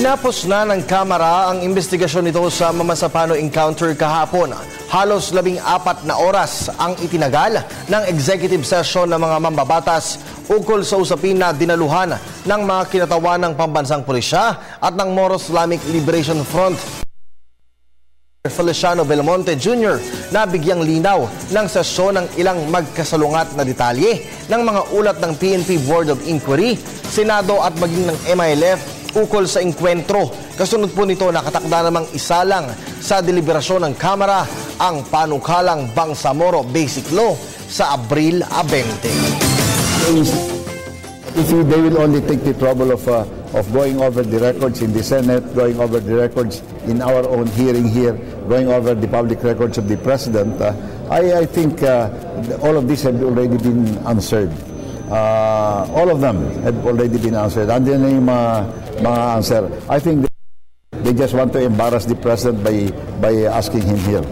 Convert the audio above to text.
Tinapos na ng Kamara ang investigasyon nito sa Mamasapano encounter kahapon. Halos 14 na oras ang itinagal ng executive session ng mga mambabatas ukol sa usapin na dinaluhan ng mga kinatawan ng pambansang pulisya at ng Moro Islamic Liberation Front. Feliciano Belmonte Jr. na bigyang linaw ng sesyon ng ilang magkasalungat na detalye ng mga ulat ng PNP Board of Inquiry, Senado at maging ng MILF ukol sa engkwentro. Kasunod po nito, nakatakda namang isalang sa deliberasyon ng Kamara ang panukalang Bangsamoro Basic Law sa Abril 20. If they will only take the trouble of going over the records in the Senate, going over the records in our own hearing here, going over the public records of the President, I think all of this have already been answered. All of them have already been answered. Andiyan na yung mga answer. I think they just want to embarrass the President by asking him here.